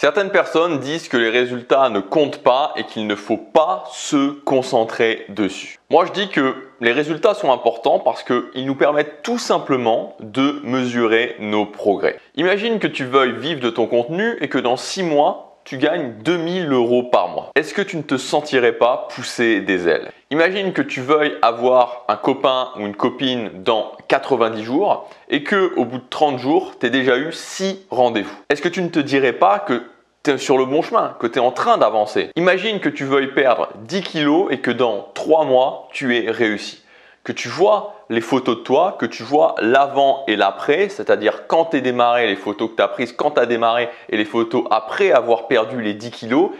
Certaines personnes disent que les résultats ne comptent pas et qu'il ne faut pas se concentrer dessus. Moi, je dis que les résultats sont importants parce qu'ils nous permettent tout simplement de mesurer nos progrès. Imagine que tu veuilles vivre de ton contenu et que dans 6 mois, tu gagnes 2000 € par mois. Est-ce que tu ne te sentirais pas pousser des ailes? Imagine que tu veuilles avoir un copain ou une copine dans 90 jours et que au bout de 30 jours, tu aies déjà eu 6 rendez-vous. Est-ce que tu ne te dirais pas que tu es sur le bon chemin, que tu es en train d'avancer? Imagine que tu veuilles perdre 10 kilos et que dans 3 mois, tu aies réussi. Que tu vois les photos de toi, que tu vois l'avant et l'après, c'est-à-dire quand tu es démarré, les photos que tu as prises quand tu as démarré et les photos après avoir perdu les 10 kilos,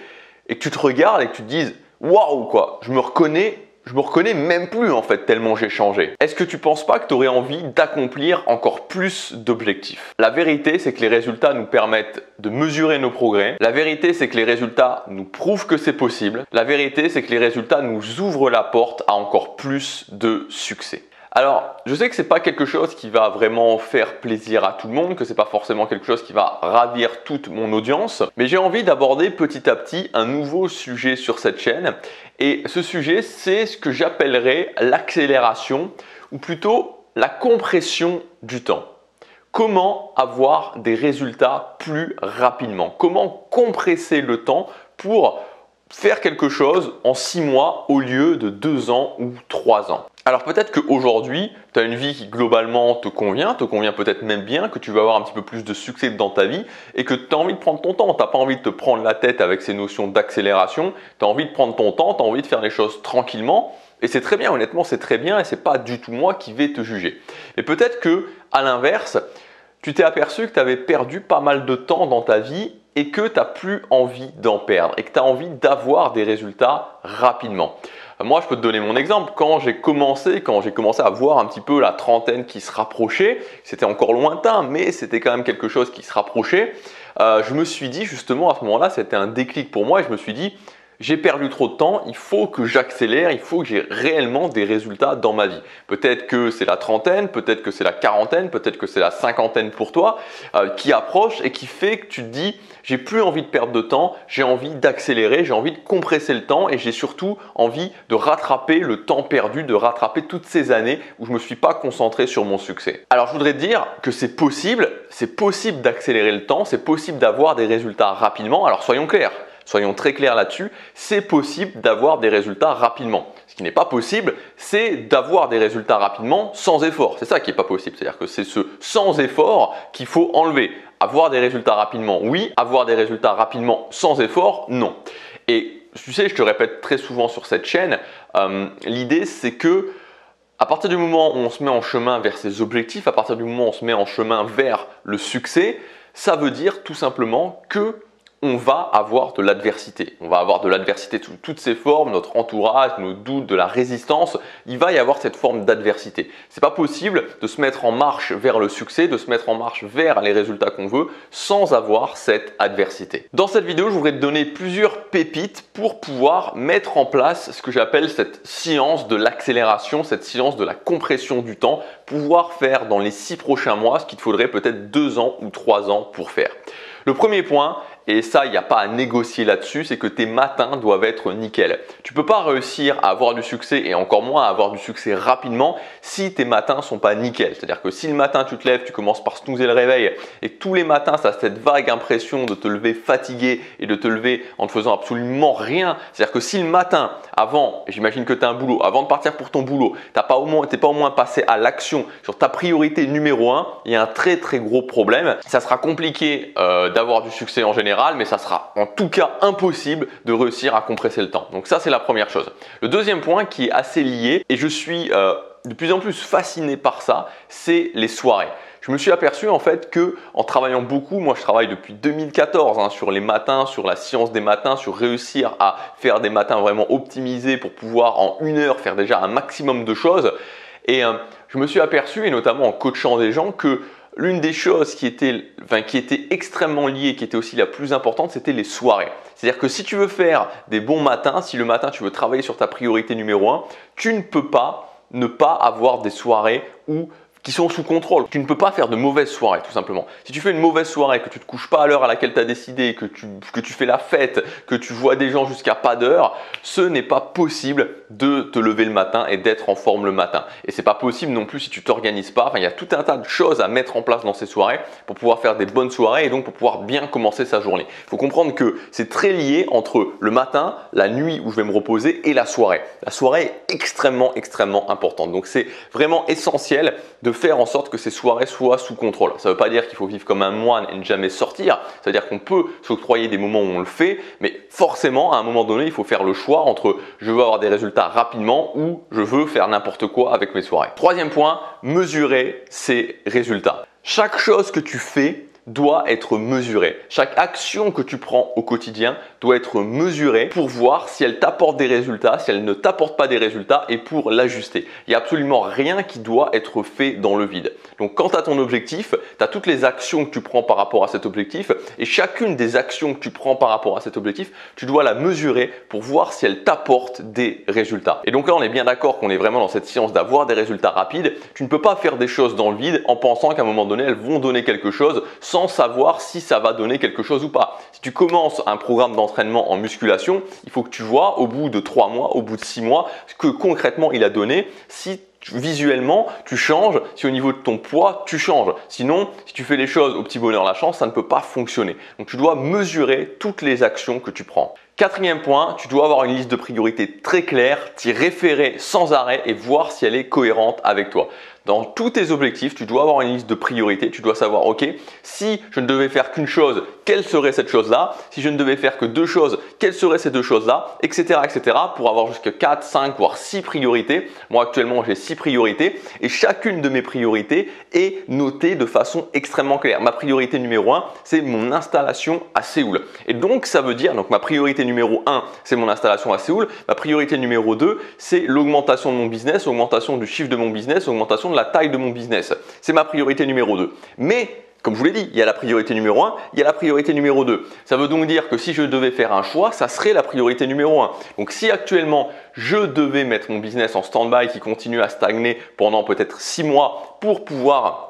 et que tu te regardes et que tu te dises « Waouh quoi, je me reconnais même plus en fait tellement j'ai changé ». Est-ce que tu ne penses pas que tu aurais envie d'accomplir encore plus d'objectifs? La vérité, c'est que les résultats nous permettent de mesurer nos progrès. La vérité, c'est que les résultats nous prouvent que c'est possible. La vérité, c'est que les résultats nous ouvrent la porte à encore plus de succès. Alors, je sais que ce n'est pas quelque chose qui va vraiment faire plaisir à tout le monde, que ce n'est pas forcément quelque chose qui va ravir toute mon audience, mais j'ai envie d'aborder petit à petit un nouveau sujet sur cette chaîne. Et ce sujet, c'est ce que j'appellerais l'accélération, ou plutôt la compression du temps. Comment avoir des résultats plus rapidement? Comment compresser le temps pour faire quelque chose en 6 mois au lieu de 2 ans ou 3 ans? Alors peut-être qu'aujourd'hui, tu as une vie qui globalement te convient peut-être même bien, que tu vas avoir un petit peu plus de succès dans ta vie et que tu as envie de prendre ton temps. Tu n'as pas envie de te prendre la tête avec ces notions d'accélération, tu as envie de prendre ton temps, tu as envie de faire les choses tranquillement. Et c'est très bien, honnêtement, c'est très bien et ce n'est pas du tout moi qui vais te juger. Et peut-être que à l'inverse, tu t'es aperçu que tu avais perdu pas mal de temps dans ta vie et que tu n'as plus envie d'en perdre et que tu as envie d'avoir des résultats rapidement. Moi, je peux te donner mon exemple. Quand j'ai commencé à voir un petit peu la trentaine qui se rapprochait, c'était encore lointain, mais c'était quand même quelque chose qui se rapprochait. Je me suis dit justement à ce moment-là, c'était un déclic pour moi et je me suis dit, j'ai perdu trop de temps, il faut que j'accélère, il faut que j'ai réellement des résultats dans ma vie. Peut-être que c'est la trentaine, peut-être que c'est la quarantaine, peut-être que c'est la cinquantaine pour toi qui approche et qui fait que tu te dis j'ai plus envie de perdre de temps, j'ai envie d'accélérer, j'ai envie de compresser le temps et j'ai surtout envie de rattraper le temps perdu, de rattraper toutes ces années où je ne me suis pas concentré sur mon succès. Alors je voudrais te dire que c'est possible d'accélérer le temps, c'est possible d'avoir des résultats rapidement. Alors soyons clairs. Soyons très clairs là-dessus, c'est possible d'avoir des résultats rapidement. Ce qui n'est pas possible, c'est d'avoir des résultats rapidement sans effort. C'est ça qui n'est pas possible. C'est-à-dire que c'est ce sans effort qu'il faut enlever. Avoir des résultats rapidement, oui. Avoir des résultats rapidement sans effort, non. Et tu sais, je te répète très souvent sur cette chaîne, l'idée c'est que à partir du moment où on se met en chemin vers ses objectifs, à partir du moment où on se met en chemin vers le succès, ça veut dire tout simplement que on va avoir de l'adversité. On va avoir de l'adversité sous toutes ses formes, notre entourage, nos doutes, de la résistance. Il va y avoir cette forme d'adversité. C'est pas possible de se mettre en marche vers le succès, de se mettre en marche vers les résultats qu'on veut sans avoir cette adversité. Dans cette vidéo, je voudrais te donner plusieurs pépites pour pouvoir mettre en place ce que j'appelle cette science de l'accélération, cette science de la compression du temps, pouvoir faire dans les 6 prochains mois ce qu'il te faudrait peut-être 2 ans ou 3 ans pour faire. Le premier point, et ça, il n'y a pas à négocier là-dessus, c'est que tes matins doivent être nickel. Tu ne peux pas réussir à avoir du succès et encore moins à avoir du succès rapidement si tes matins ne sont pas nickel. C'est-à-dire que si le matin tu te lèves, tu commences par snoozer le réveil et tous les matins, tu as cette vague impression de te lever fatigué et de te lever en ne faisant absolument rien. C'est-à-dire que si le matin, avant, j'imagine que tu as un boulot, avant de partir pour ton boulot, tu n'es pas au moins passé à l'action sur ta priorité numéro 1, il y a un très très gros problème. Ça sera compliqué d'avoir du succès en général, mais ça sera en tout cas impossible de réussir à compresser le temps. Donc ça, c'est la première chose. Le deuxième point qui est assez lié, et je suis de plus en plus fasciné par ça, c'est les soirées. Je me suis aperçu en fait que en travaillant beaucoup, moi je travaille depuis 2014 sur les matins, sur la science des matins, sur réussir à faire des matins vraiment optimisés pour pouvoir en 1 heure faire déjà un maximum de choses. Et je me suis aperçu, et notamment en coachant des gens, que l'une des choses qui était extrêmement liée, qui était aussi la plus importante, c'était les soirées. C'est-à-dire que si tu veux faire des bons matins, si le matin tu veux travailler sur ta priorité numéro 1, tu ne peux pas ne pas avoir des soirées où qui sont sous contrôle. Tu ne peux pas faire de mauvaises soirées, tout simplement. Si tu fais une mauvaise soirée, que tu ne te couches pas à l'heure à laquelle tu as décidé, que tu fais la fête, que tu vois des gens jusqu'à pas d'heure, ce n'est pas possible de te lever le matin et d'être en forme le matin. Et c'est pas possible non plus si tu t'organises pas. Enfin, il y a tout un tas de choses à mettre en place dans ces soirées pour pouvoir faire des bonnes soirées et donc pour pouvoir bien commencer sa journée. Il faut comprendre que c'est très lié entre le matin, la nuit où je vais me reposer et la soirée. La soirée est extrêmement importante. Donc c'est vraiment essentiel de faire en sorte que ces soirées soient sous contrôle. Ça ne veut pas dire qu'il faut vivre comme un moine et ne jamais sortir. C'est-à-dire qu'on peut s'octroyer des moments où on le fait, mais forcément, à un moment donné, il faut faire le choix entre je veux avoir des résultats rapidement ou je veux faire n'importe quoi avec mes soirées. Troisième point, mesurer ces résultats. Chaque chose que tu fais doit être mesurée. Chaque action que tu prends au quotidien doit être mesurée pour voir si elle t'apporte des résultats, si elle ne t'apporte pas des résultats et pour l'ajuster. Il n'y a absolument rien qui doit être fait dans le vide. Donc quand tu as ton objectif, tu as toutes les actions que tu prends par rapport à cet objectif et chacune des actions que tu prends par rapport à cet objectif, tu dois la mesurer pour voir si elle t'apporte des résultats. Et donc là, on est bien d'accord qu'on est vraiment dans cette science d'avoir des résultats rapides. Tu ne peux pas faire des choses dans le vide en pensant qu'à un moment donné, elles vont donner quelque chose sans savoir si ça va donner quelque chose ou pas. Si tu commences un programme d'entraînement en musculation, il faut que tu vois au bout de 3 mois, au bout de 6 mois, ce que concrètement il a donné, si visuellement tu changes, si au niveau de ton poids tu changes. Sinon, si tu fais les choses au petit bonheur la chance, ça ne peut pas fonctionner. Donc tu dois mesurer toutes les actions que tu prends. Quatrième point, tu dois avoir une liste de priorités très claire, t'y référer sans arrêt et voir si elle est cohérente avec toi. Dans tous tes objectifs, tu dois avoir une liste de priorités. Tu dois savoir, ok, si je ne devais faire qu'une chose, quelle serait cette chose-là? Si je ne devais faire que 2 choses, quelles seraient ces 2 choses-là? Etc. pour avoir jusqu'à 4, 5, voire 6 priorités. Moi, actuellement, j'ai 6 priorités et chacune de mes priorités est notée de façon extrêmement claire. Ma priorité numéro 1, c'est mon installation à Séoul. Et donc, ça veut dire, donc ma priorité numéro 1, c'est mon installation à Séoul. Ma priorité numéro 2, c'est l'augmentation de mon business, augmentation du chiffre de mon business, augmentation de la taille de mon business. C'est ma priorité numéro 2. Mais comme je vous l'ai dit, il y a la priorité numéro 1, il y a la priorité numéro 2. Ça veut donc dire que si je devais faire un choix, ça serait la priorité numéro 1. Donc si actuellement, je devais mettre mon business en stand-by qui continue à stagner pendant peut-être 6 mois pour pouvoir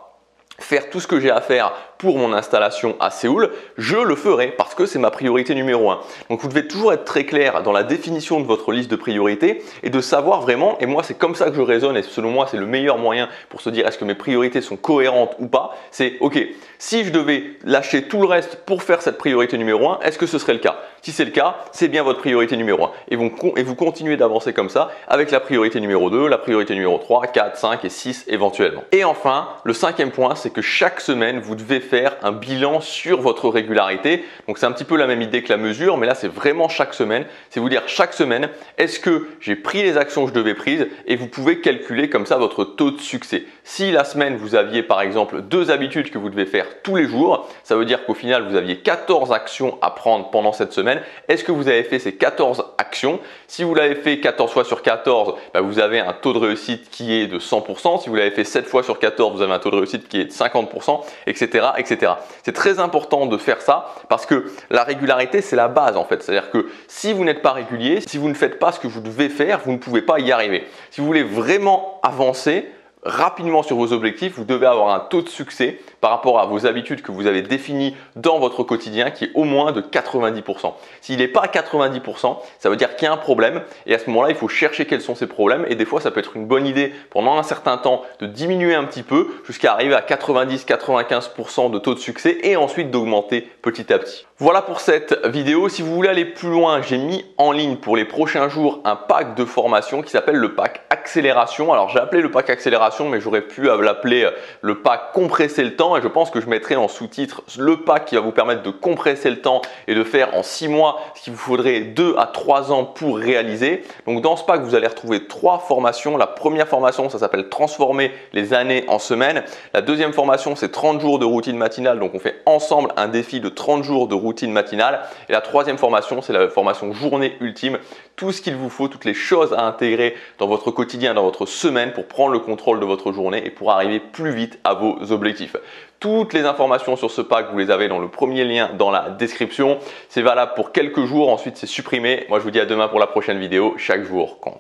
faire tout ce que j'ai à faire pour mon installation à Séoul, je le ferai parce que c'est ma priorité numéro 1. Donc vous devez toujours être très clair dans la définition de votre liste de priorités et de savoir vraiment, et moi c'est comme ça que je raisonne et selon moi c'est le meilleur moyen pour se dire est-ce que mes priorités sont cohérentes ou pas, c'est ok, si je devais lâcher tout le reste pour faire cette priorité numéro 1, est-ce que ce serait le cas? Si c'est le cas, c'est bien votre priorité numéro 1 et vous continuez d'avancer comme ça avec la priorité numéro 2, la priorité numéro 3, 4, 5 et 6 éventuellement. Et enfin, le 5e point, c'est que chaque semaine, vous devez faire un bilan sur votre régularité. Donc c'est un petit peu la même idée que la mesure, mais là c'est vraiment chaque semaine. C'est vous dire chaque semaine, est-ce que j'ai pris les actions que je devais prendre et vous pouvez calculer comme ça votre taux de succès. Si la semaine vous aviez par exemple 2 habitudes que vous devez faire tous les jours, ça veut dire qu'au final vous aviez 14 actions à prendre pendant cette semaine. Est-ce que vous avez fait ces 14 actions? Si vous l'avez fait 14 fois sur 14, vous avez un taux de réussite qui est de 100%. Si vous l'avez fait 7 fois sur 14, vous avez un taux de réussite qui est de 50%, etc. etc. C'est très important de faire ça parce que la régularité, c'est la base en fait. C'est-à-dire que si vous n'êtes pas régulier, si vous ne faites pas ce que vous devez faire, vous ne pouvez pas y arriver. Si vous voulez vraiment avancer rapidement sur vos objectifs, vous devez avoir un taux de succès par rapport à vos habitudes que vous avez définies dans votre quotidien qui est au moins de 90%. S'il n'est pas à 90%, ça veut dire qu'il y a un problème et à ce moment-là, il faut chercher quels sont ces problèmes et des fois, ça peut être une bonne idée pendant un certain temps de diminuer un petit peu jusqu'à arriver à 90-95% de taux de succès et ensuite d'augmenter petit à petit. Voilà pour cette vidéo. Si vous voulez aller plus loin, j'ai mis en ligne pour les prochains jours un pack de formation qui s'appelle le pack accélération. Alors j'ai appelé le pack accélération, mais j'aurais pu l'appeler le pack compresser le temps et je pense que je mettrai en sous-titre le pack qui va vous permettre de compresser le temps et de faire en 6 mois ce qu'il vous faudrait 2 à 3 ans pour réaliser. Donc dans ce pack, vous allez retrouver 3 formations. La première formation, ça s'appelle transformer les années en semaines. La deuxième formation, c'est 30 jours de routine matinale. Donc on fait ensemble un défi de 30 jours de routine matinale. Et la troisième formation, c'est la formation journée ultime. Tout ce qu'il vous faut, toutes les choses à intégrer dans votre quotidien, dans votre semaine pour prendre le contrôle de votre journée et pour arriver plus vite à vos objectifs. Toutes les informations sur ce pack, vous les avez dans le premier lien dans la description. C'est valable pour quelques jours, ensuite c'est supprimé. Moi je vous dis à demain pour la prochaine vidéo. Chaque jour compte.